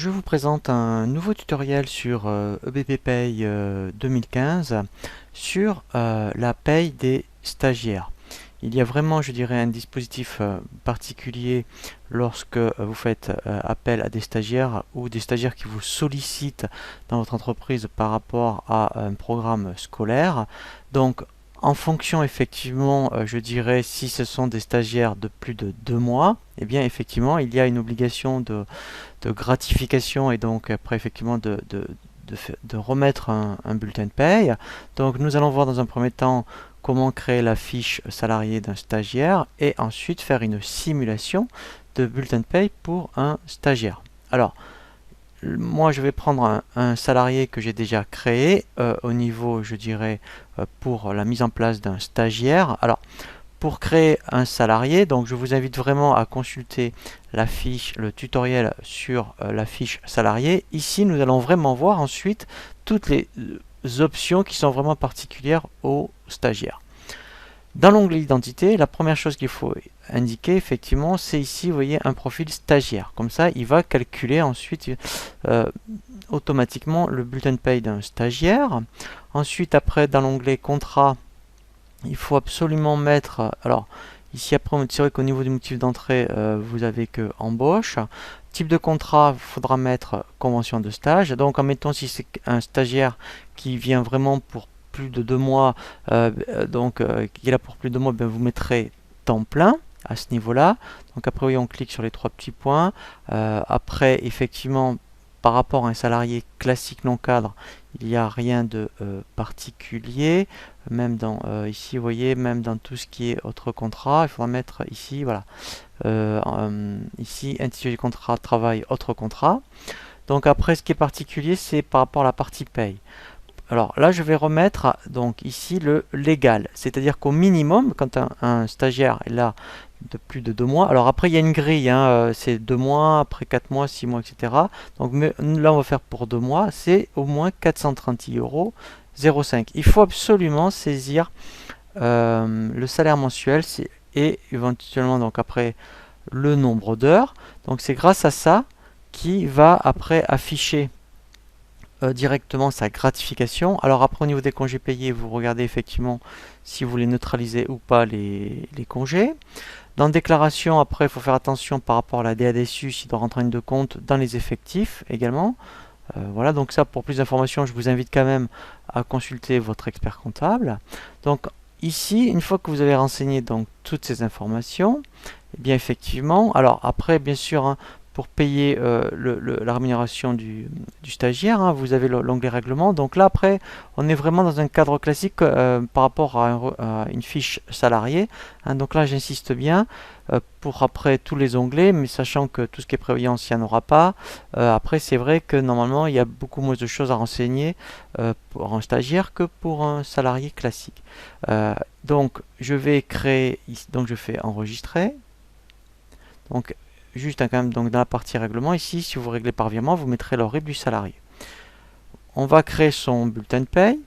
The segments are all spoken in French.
Je vous présente un nouveau tutoriel sur EBP Pay 2015 sur la paye des stagiaires. Il y a vraiment, je dirais, un dispositif particulier lorsque vous faites appel à des stagiaires ou des stagiaires qui vous sollicitent dans votre entreprise par rapport à un programme scolaire. Donc, en fonction, effectivement, je dirais, si ce sont des stagiaires de plus de 2 mois, eh bien, effectivement, il y a une obligation de gratification et donc après, effectivement, de remettre un bulletin de paye. Donc, nous allons voir dans un premier temps comment créer la fiche salarié d'un stagiaire et ensuite faire une simulation de bulletin de paye pour un stagiaire. Alors, moi je vais prendre un salarié que j'ai déjà créé au niveau, je dirais, pour la mise en place d'un stagiaire. Alors, pour créer un salarié, donc je vous invite vraiment à consulter la fiche, le tutoriel sur la fiche salarié. Ici, nous allons vraiment voir ensuite toutes les options qui sont vraiment particulières aux stagiaires. Dans l'onglet identité, la première chose qu'il faut indiquer, effectivement, c'est ici, vous voyez, un profil stagiaire. Comme ça, il va calculer ensuite automatiquement le bulletin de paye d'un stagiaire. Ensuite, après, dans l'onglet contrat, il faut absolument mettre, alors ici après on dirait qu'au niveau du motif d'entrée vous avez que embauche. Type de contrat, il faudra mettre convention de stage. Donc en mettant, si c'est un stagiaire qui vient vraiment pour plus de 2 mois, qui est là pour plus de 2 mois, vous mettrez temps plein à ce niveau là. Donc après oui, on clique sur les 3 petits points. Après effectivement, par rapport à un salarié classique non cadre, il n'y a rien de particulier. Même dans ici, vous voyez, même dans tout ce qui est autre contrat, il faudra mettre ici, voilà, ici intitulé du contrat travail autre contrat. Donc après, ce qui est particulier, c'est par rapport à la partie paye. Alors là, je vais remettre donc ici le légal, c'est-à-dire qu'au minimum, quand un stagiaire est là de plus de 2 mois, alors après il y a une grille, hein, c'est 2 mois, après 4 mois, 6 mois, etc. Donc mais, là on va faire pour 2 mois, c'est au moins 430 euros 0,5. Il faut absolument saisir le salaire mensuel et éventuellement donc après le nombre d'heures. Donc c'est grâce à ça qui va après afficher directement sa gratification. Alors après au niveau des congés payés, vous regardez effectivement si vous voulez neutraliser ou pas les congés. Dans déclaration, après il faut faire attention par rapport à la DADSU s'il doit rentrer en ligne de compte dans les effectifs également. Voilà, donc ça pour plus d'informations, je vous invite quand même à consulter votre expert comptable. Donc ici, une fois que vous avez renseigné donc toutes ces informations, eh bien effectivement, alors après bien sûr, hein, pour payer la rémunération du stagiaire, hein, vous avez l'onglet règlement. Donc là après, on est vraiment dans un cadre classique par rapport à une fiche salariée. Hein, donc là j'insiste bien pour après tous les onglets, mais sachant que tout ce qui est prévoyance, il n'y en aura pas. Après c'est vrai que normalement il y a beaucoup moins de choses à renseigner pour un stagiaire que pour un salarié classique. Donc je vais créer, donc je fais enregistrer. Donc juste quand même donc dans la partie règlement ici, si vous réglez par virement, vous mettrez le RIB du salarié. On va créer son bulletin de paye.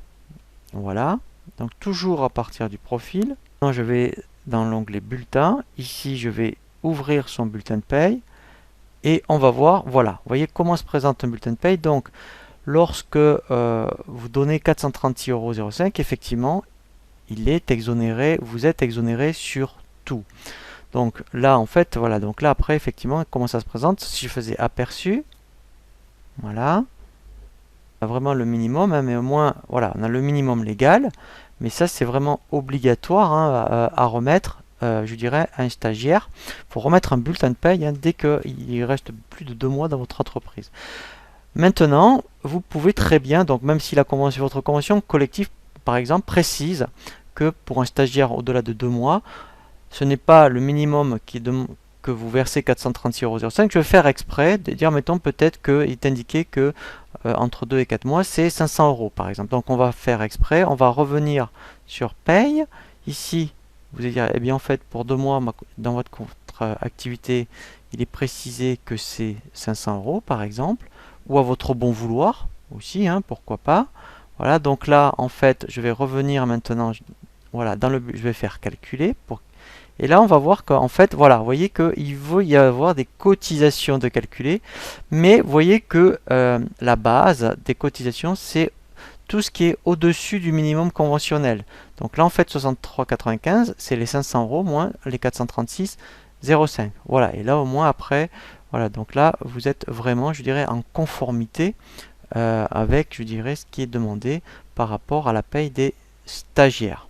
Voilà. Donc toujours à partir du profil. Je vais dans l'onglet bulletin. Ici, je vais ouvrir son bulletin de paye. Et on va voir, voilà, vous voyez comment se présente un bulletin de paye. Donc, lorsque vous donnez 436,05 €, effectivement, il est exonéré, vous êtes exonéré sur tout. Donc là, en fait, voilà, donc là, après, effectivement, comment ça se présente? Si je faisais aperçu, voilà, on a vraiment le minimum, hein, mais au moins, voilà, on a le minimum légal, mais ça, c'est vraiment obligatoire hein, à remettre, je dirais, à un stagiaire. Il faut remettre un bulletin de paye hein, dès qu'il reste plus de 2 mois dans votre entreprise. Maintenant, vous pouvez très bien, donc même si votre convention collective, par exemple, précise que pour un stagiaire au-delà de 2 mois, ce n'est pas le minimum que vous versez 436,05 €. Je vais faire exprès de dire, mettons, peut-être qu'il est indiqué que entre 2 et 4 mois, c'est 500 € par exemple. Donc on va faire exprès, on va revenir sur paye. Ici, vous allez dire, eh bien en fait, pour 2 mois, dans votre activité, il est précisé que c'est 500 € par exemple, ou à votre bon vouloir aussi, hein, pourquoi pas. Voilà, donc là, en fait, je vais revenir maintenant, voilà, je vais faire calculer Et là, on va voir qu'en fait, voilà, vous voyez qu'il va y avoir des cotisations de calculer, mais vous voyez que la base des cotisations, c'est tout ce qui est au-dessus du minimum conventionnel. Donc là, en fait, 63,95, c'est les 500 € moins les 436,05. Voilà, et là, au moins, après, voilà, donc là, vous êtes vraiment, je dirais, en conformité avec, je dirais, ce qui est demandé par rapport à la paye des stagiaires.